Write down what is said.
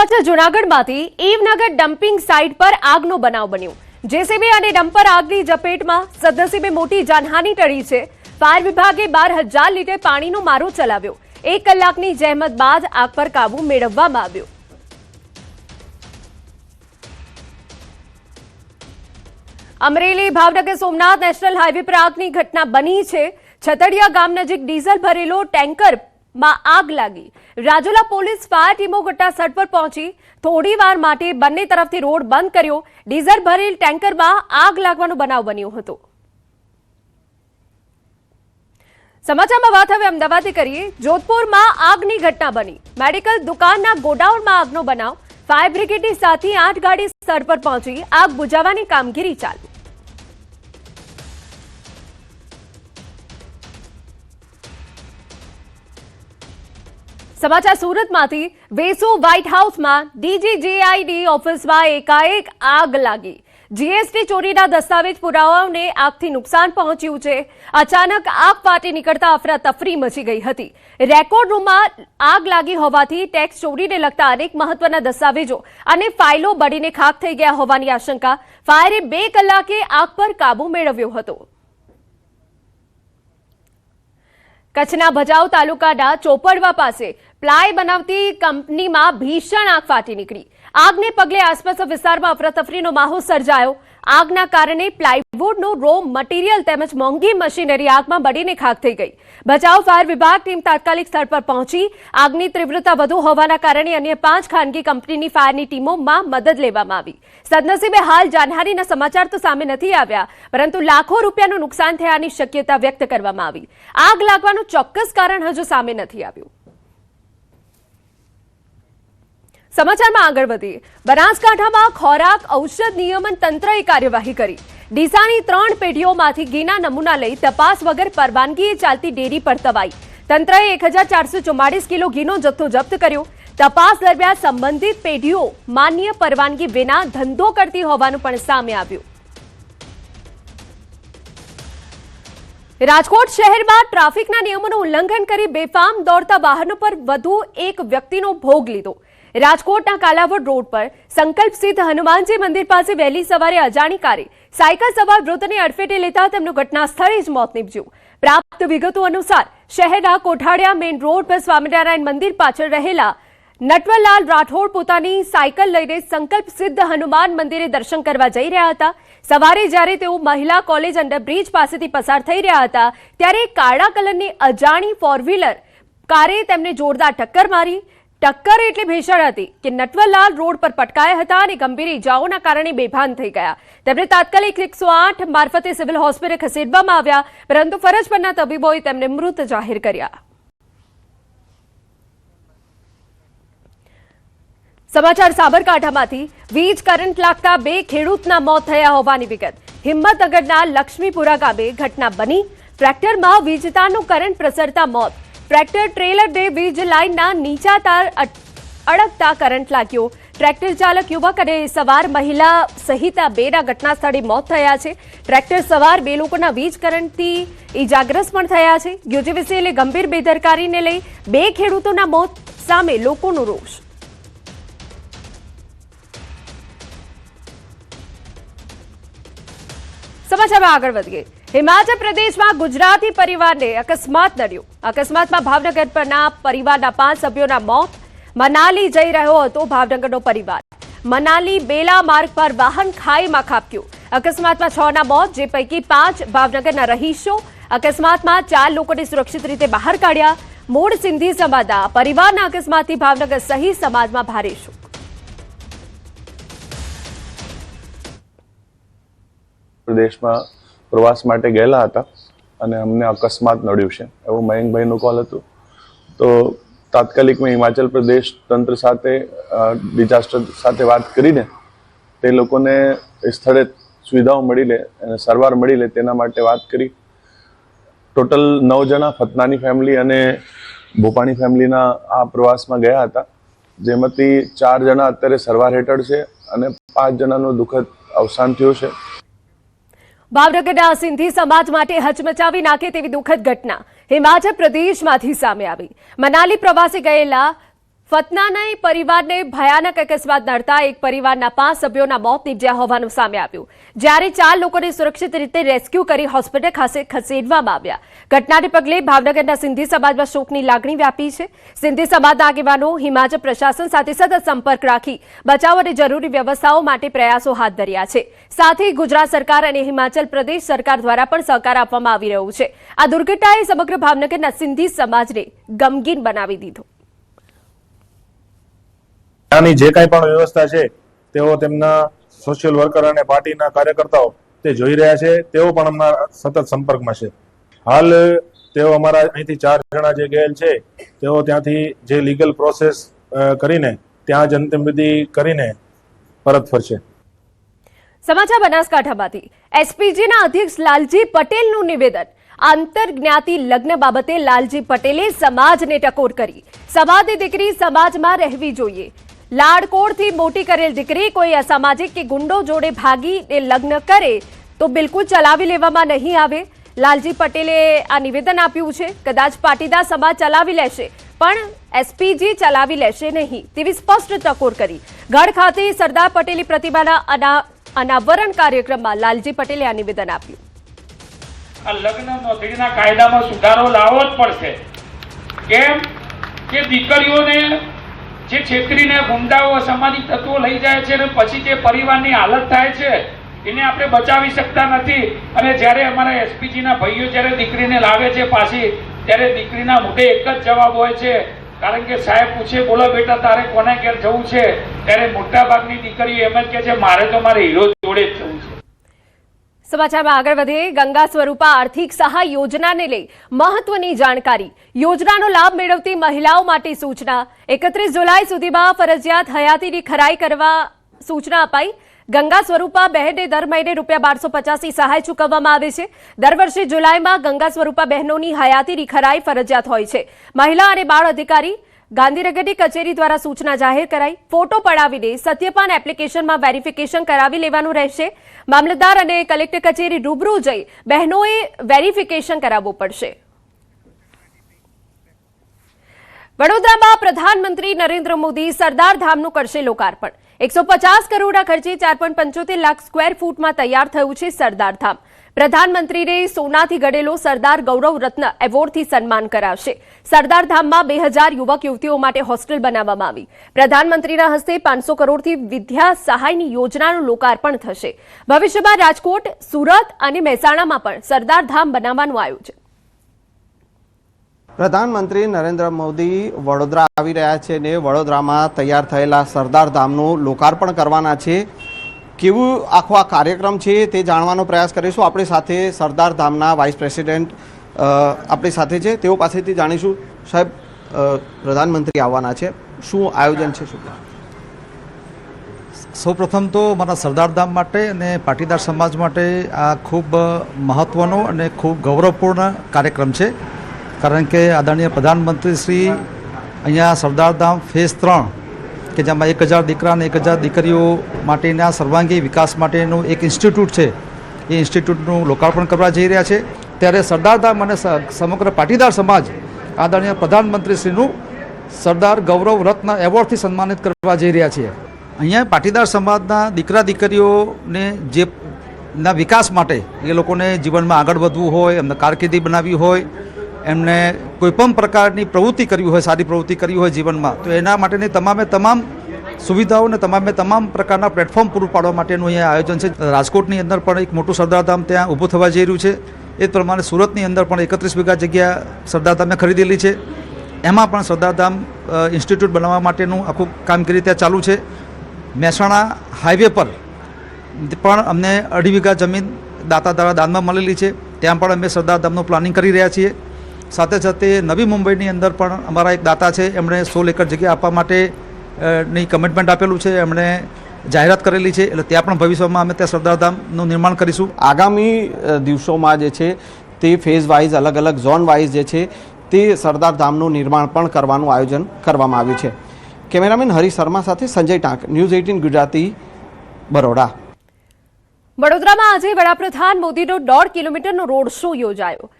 સમાચાર જૂનાગઢમાંથી ઈવનગર dumping site પર આગનો બનાવ બન્યો। જેસીબી અને ડમ્પર આગની ઝપેટમાં સદનસીબે મોટી જાનહાનિ ટળી છે। ફાયર વિભાગે 12,000 લીટર પાણીનો મારો ચલાવ્યો। 1 કલાકની જહેમત બાદ આગ પર કાબુ મેળવવામાં આવ્યો। અમરેલી ભાવનગર સોમનાથ નેશનલ હાઈવે પર આગની ઘટના બની છે। છતડિયા ગામ નજીક ડીઝલ ભરેલો ટેન્કર માં આગ લાગી। રાજુલા પોલીસ ફાયર ટીમો ઘટનાસ્થળ પર પહોંચી થોડી વાર માટે બંને તરફથી રોડ બંધ કર્યો। ડીઝલ ભરેલ ટેન્કરમાં આગ લાગવાનો બનાવ બન્યો હતો। સમાચારમાં વાત હવે અમદાવાદથી કરીએ। જોધપુરમાં આગની ઘટના બની। મેડિકલ દુકાનના ગોડાઉનમાં આગનો બનાવ। ફાયર બ્રિગેડની સાથે 8 ગાડી સ્થળ પર પહોંચી આગ બુઝાવવાની કામગીરી ચાલુ। समाचार सूरतमांथी वेसु व्हाइट हाउस में डीजीजीआईडी ऑफिस में एकाएक आग लगी। जीएसटी चोरीना दस्तावेज पुरावाओने आगथी नुकसान पहोंच्युं छे। अचानक आग फाटी निकलता अफरातफरी मची गई हती। रेकॉर्ड रूम में आग लागी होवाथी टेक्स चोरीने लगता अनेक महत्वना दस्तावेजो अने फाइलो बळीने खाक थई गया होवानी आशंका। फायरे 2 कलाके आग पर काबू मेळव्यो हतो। कच्छना भचाऊ तालुकाना चोपड़वा पासे प्लाय बनावती कंपनी में भीषण आग फाटी निकली। आग ने पगले आसपास विस्तार में अफरातफरीनो माहौल सर्जायो। आगना कारणे प्लायवुडनो रो मटीरियल तेमज मोंघी मशीनरी आग में बळीने खाक थई गई। बचाव फायर विभाग टीम तात्कालिक स्थल पर पहोंची आगनी तीव्रता वधु होवाना कारणे अन्य 5 खानगी कंपनीनी फायरनी टीमोमां मदद लेवामां आवी। सदनसीबे हाल जानहानीना समाचार तो सामे नथी આવ્યા, પરંતુ લાખો રૂપિયાનું નુકસાન થયાની શક્યતા વ્યક્ત કરવામાં આવી। આગ લાગવાનું ચોક્કસ કારણ હજુ સામે નથી આવ્યું। સમાચારમાં આગળ વધીએ। બનાસકાંઠામાં ખોરાક ઔષધ નિયમન તંત્રએ કાર્યવાહી કરી। ડીસાની 3 પેઢીઓમાંથી ઘીના નમૂના લઈ તપાસ વગર પરવાનગીએ ચાલતી ડેરી પર તવાઈ। તંત્રએ 1444 કિલો ઘીનો જથ્થો જપ્ત કર્યો। તપાસ દરમિયાન સંબંધિત પેઢીઓ માન્ય પરવાનગી વિના ધંધો કરતી હોવાનું પણ સામે આવ્યું। રાજકોટ શહેરમાં ટ્રાફિકના નિયમોનું ઉલ્લંઘન કરી બેફામ દોડતા વાહનો પર વધુ એક વ્યક્તિનો ભોગ લીધો। રાજકોટના કાલાવડ રોડ પર સંકલ્પ સિદ્ધ હનુમાનજી મંદિર પાસે વહેલી સવારે અજાણી કારે સાયકલ સવાર વૃદ્ધને અડફેટે લેતા તેમનું ઘટના સ્થળે જ મોત નીપજ્યું। પ્રાપ્ત વિગતો અનુસાર શહેરના કોઠાડિયા મેઇન રોડ પર સ્વામિનારાયણ મંદિર પાછળ રહેલા નટવરલાલ રાઠોડ પોતાની સાયકલ લઈને સંકલ્પ સિદ્ધ હનુમાન મંદિરે દર્શન કરવા જઈ રહ્યા હતા। સવારે જ્યારે તેઓ મહિલા કોલેજ અંડરબ્રિજ પાસેથી પસાર થઈ રહ્યા હતા ત્યારે કાળા કલરની અજાણી 4-વ્હીલર કારે તેમને જોરદાર ટક્કર મારી। टक्कर एटली भीषण हती कि नटवरलाल रोड पर पटकाया हता अने गंभीर इजाओना कारणे बेभान थई गया। तेमने तात्कालिक 108 मार्फते सिविल होस्पिटल खसेडवामां આવ્યા, परंतु फरज पરના तबीबोए तेमने मृत जाहिर कर्या। समाचार साबरकांठामांथी वीज करंट लागता 2 ખેડૂતના મોત થયા હોવાની વિગત। હિંમતનગરના લક્ષ્મીપુરા ગામે ઘટના બની। ટ્રેક્ટરમાં વીજતારનું કરંટ પ્રસરતા મોત। ट्रेक्टर ट्रेलर ने वीज लाइन नीचा तार अड़कता करंट लाग्यो। ट्रेक्टर चालक युवक और सवार महिला सहित 2 घटना स्थळे मौत थया छे। ट्रेक्टर सवार 2 लोकोना वीज करंटथी इजाग्रस्त पण थया छे। यूजीवीसीएले गंभीर बेदरकारीने लई 2 ખેડૂતોના મોત सामे लोकोनो रोष। समाचार में आगळ वधीए। हिमाचल प्रदेश में गुजराती परिवार ने अकस्मात नड्यो। अकस्मात में भावनगर परना परिवारना 5 सभ्योना मौत। मनाली जई रह्यो हतो भावनगरनो परिवार। मनाली बेला मार्ग पर वाहन खाई में खाबक्युं। अकस्मात में 6 ना मौत, जे पैकी 5 भावनगरना रहीशो। अकस्मात में 4 लोकोने सुरक्षित रीते बहार काढ्या। मूळ सिंधी समाजना परिवारना अकस्मातथी भावनगर सहित समाज में भारे शोक। प्रदेश में प्रवास माटे गયેલા હતા અને અમને અકસ્માત નડ્યું છે એવું મયંકભાઈનું કોલ હતું। તો તાત્કાલિક મેં હિમાચલ પ્રદેશ તંત્ર સાથે ડિઝાસ્ટર સાથે વાત કરીને તે લોકોને સ્થળે સુવિધાઓ મળી લે અને સારવાર મળી લે તેના માટે વાત કરી। ટોટલ 9 જણા ફતનાની ફેમિલી અને ભોપાણી ફેમિલીના આ પ્રવાસમાં ગયા હતા, જેમાંથી 4 જણા અત્યારે સારવાર હેઠળ છે અને 5 જણાનું દુઃખદ અવસાન થયું છે। ભાવનગરના સિંધી સમાજ માટે હચમચાવી નાખે તેવી દુઃખદ ઘટના હિમાચલ પ્રદેશમાંથી સામે આવી। મનાલી પ્રવાસે ગયેલા ફતનાના પરિવારને ભયાનક અકસ્માત નડતા એક પરિવારના 5 સભ્યોના મોત નીપજ્યા હોવાનું સામે આવ્યું, જ્યારે 4 લોકોને સુરક્ષિત રીતે રેસ્ક્યુ કરી હોસ્પિટલ ખાતે ખસેડવામાં આવ્યા. ઘટનાને પગલે ભાવનગરના સિંધી સમાજમાં શોકની લાગણી વ્યાપી છે. સિંધી સમાજના આગેવાનો હિમાચલ પ્રશાસન સાથે સતત સંપર્ક રાખી બચાવ અને જરૂરી વ્યવસ્થાઓ માટે પ્રયાસો હાથ ધર્યા છે. સાથે ગુજરાત સરકાર અને હિમાચલ પ્રદેશ સરકાર દ્વારા પણ સહકાર આપવામાં આવી રહ્યો છે. આ દુર્ઘટનાએ સમગ્ર ભાવનગરના સિંધી સમાજને ગમગીન બનાવી દીધો. ત્યાંની જે કાંઈ પણ વ્યવસ્થા છે તેઓ તેમના સોશિયલ વર્કર અને પાર્ટીના કાર્યકર્તાઓ તે જોઈ રહ્યા છે. તેઓ પણ અમારા સતત સંપર્કમાં છે. હાલ તેઓ અમારા અહીંથી 4 જણા જે ગયેલ છે તેઓ ત્યાંથી જે લીગલ પ્રોસેસ કરીને ત્યાં જ અંતિમવિધિ કરીને પરત ફરશે. સમાચાર બનાસકાંઠામાંથી એસપીજીના અધ્યક્ષ લાલજી પટેલનું નિવેદન. આંતરજ્ઞાતિ લગ્ન બાબતે લાલજી પટેલે સમાજને ટકોર કરી. સમાજની દીકરી સમાજમાં રહેવી જોઈએ. લાડકોડથી મોટી કરેલ દીકરી કોઈ અસામાજિક કે ગુંડો જોડે ભાગીને લગ્ન કરે તો બિલકુલ ચલાવી લેવામાં નહીં આવે. લાલજી પટેલે આ નિવેદન આપ્યું છે. કદાચ પાટીદાર સમાજ ચલાવી લેશે પણ એસપીજી ચલાવી લેશે નહીં તેવી સ્પષ્ટ ટકોર કરી. ગઢ ખાતે સરદાર પટેલની પ્રતિમાના અનાવરણ કાર્યક્રમમાં લાલજી પટેલે આ નિવેદન આપ્યું. આ લગ્ન નોંધણીના કાયદામાં સુધારો લાવવો જ પડશે. કેમ કે દીકરીઓને જે છેતરીને ગુંડાઓ અસામાજિક તત્વો લઈ જાય છે અને પછી જે પરિવારની હાલત થાય છે એને આપણે બચાવી શકતા નથી. અને જ્યારે અમારા એસપીજીના ભાઈઓ જ્યારે દીકરીને લાવે છે પાછી, ત્યારે દીકરીના મોઢે એક જ જવાબ હોય છે, કારણ કે સાહેબ પૂછે બોલો બેટા તારે કોને ઘેર જવું છે, ત્યારે મોટા ભાગની દીકરીઓ એમ જ કહે છે મારે તો મારે હીરો જોડે જ જવું છે. સમાચારમાં આગળ વધીએ. ગંગા સ્વરૂપા આર્થિક સહાય યોજનાને લઈ મહત્વની જાણકારી. યોજનાનો લાભ મેળવતી મહિલાઓ માટે સૂચના. 31 જુલાઈ સુધીમાં ફરજિયાત હયાતીની ખરાઈ કરવા સૂચના અપાઈ. ગંગા સ્વરૂપા બહેનને દર મહિને ₹1250ની સહાય ચૂકવવામાં આવે છે. દર વર્ષે જુલાઈમાં ગંગા સ્વરૂપા બહેનોની હયાતીની ખરાઈ ફરજિયાત હોય છે. મહિલા અને બાળ અધિકારી ગાંધીનગરની કચેરી દ્વારા સૂચના જાહેર કરાઈ. ફોટો પડાવીને સત્યપાન એપ્લિકેશનમાં વેરિફિકેશન કરાવી લેવાનું રહેશે. મામલતદાર અને કલેક્ટર કચેરી રૂબરૂ જઈ બહેનોએ વેરિફિકેશન કરાવવું પડશે. વડોદરામાં પ્રધાનમંત્રી નરેન્દ્ર મોદી સરદાર ધામનું કરશે લોકાર્પણ. 150 કરોડના ખર્ચે 4.75 લાખ સ્ક્વેર ફૂટમાં તૈયાર થયું છે સરદાર ધામ. પ્રધાનમંત્રીને સોનાથી ઘડેલો સરદાર ગૌરવ રત્ન એવોર્ડથી સન્માન કરાશે. સરદાર ધામમાં 2000 યુવક યુવતીઓ માટે હોસ્ટેલ બનાવવામાં આવી. પ્રધાનમંત્રીના હસ્તે 500 કરોડથી વિદ્યા સહાયની યોજનાનું લોકાર્પણ થશે. ભવિષ્યમાં રાજકોટ, સુરત અને મહેસાણામાં પણ સરદાર ધામ બનાવવાનું આયોજન. પ્રધાનમંત્રી નરેન્દ્ર મોદી વડોદરા આવી રહ્યા છે ને વડોદરામાં તૈયાર થયેલા સરદાર ધામનું લોકાર્પણ કરવાના છે. કેવું આખો આ કાર્યક્રમ છે તે જાણવાનો પ્રયાસ કરીશું. આપણી સાથે સરદાર ધામના વાઇસ પ્રેસિડેન્ટ આપણી સાથે છે, તેઓ પાસેથી જાણીશું. સાહેબ, પ્રધાનમંત્રી આવવાના છે, શું આયોજન છે? શું સૌપ્રથમ તો મારા સરદાર ધામ માટે અને પાટીદાર સમાજ માટે આ ખૂબ મહત્ત્વનો અને ખૂબ ગૌરવપૂર્ણ કાર્યક્રમ છે, કારણ કે આદરણીય પ્રધાનમંત્રી શ્રી અહીંયા સરદાર ધામ ફેઝ 3 કે જેમાં 1000 દીકરા અને 1000 દીકરીઓ માટેના સર્વાંગી વિકાસ માટેનું એક ઇન્સ્ટિટ્યૂટ છે, એ ઇન્સ્ટિટ્યૂટનું લોકાર્પણ કરવા જઈ રહ્યા છે. ત્યારે સરદાર ધામ અને સમગ્ર પાટીદાર સમાજ આદરણીય પ્રધાનમંત્રીશ્રીનું સરદાર ગૌરવ રત્ન એવોર્ડથી સન્માનિત કરવા જઈ રહ્યા છીએ. અહીંયા પાટીદાર સમાજના દીકરા દીકરીઓને જે ના વિકાસ માટે એ લોકોને જીવનમાં આગળ વધવું હોય, એમને કારકિર્દી બનાવવી હોય, એમને કોઈપણ પ્રકારની પ્રવૃત્તિ કરવી હોય, સારી પ્રવૃત્તિ કરવી હોય જીવનમાં, તો એના માટેની તમામ સુવિધાઓ અને તમામ પ્રકારના પ્લેટફોર્મ પૂરું પાડવા માટેનું અહીંયા આયોજન છે. રાજકોટની અંદર પણ એક મોટું સરદાર ધામ ત્યાં ઊભું થવા જઈ રહ્યું છે. એ જ પ્રમાણે સુરતની અંદર પણ 31 વીઘા જગ્યા સરદાર ધામે ખરીદેલી છે. એમાં પણ સરદાર ધામ ઇન્સ્ટિટ્યૂટ બનાવવા માટેનું આખું કામગીરી ત્યાં ચાલુ છે. મહેસાણા હાઈવે પર પણ અમને 2.5 વીઘા જમીન દાતા દ્વારા દાનમાં મળેલી છે. ત્યાં પણ અમે સરદાર ધામનું પ્લાનિંગ કરી રહ્યા છીએ. સાથે સાથે નવી મુંબઈની અંદર પણ અમારા એક દાતા છે, એમણે 16 એકર જગ્યા આપવા માટે ની કમિટમેન્ટ આપેલું છે, એમણે જાહેરાત કરેલી છે. એટલે ત્યાં પણ ભવિષ્યમાં અમે ત્યાં સરદાર ધામનું નિર્માણ કરીશું. આગામી દિવસોમાં જે છે તે ફેઝ વાઇઝ અલગ અલગ ઝોન વાઇઝ જે છે તે સરદાર ધામનું નિર્માણ પણ કરવાનું આયોજન કરવામાં આવ્યું છે. કેમેરામેન હરીશ શર્મા સાથે સંજય ટાંક, ન્યૂઝ 18 ગુજરાતી, બરોડા. વડોદરામાં આજે વડાપ્રધાન મોદીનો 1.5 કિલોમીટરનો રોડ શો યોજાયો.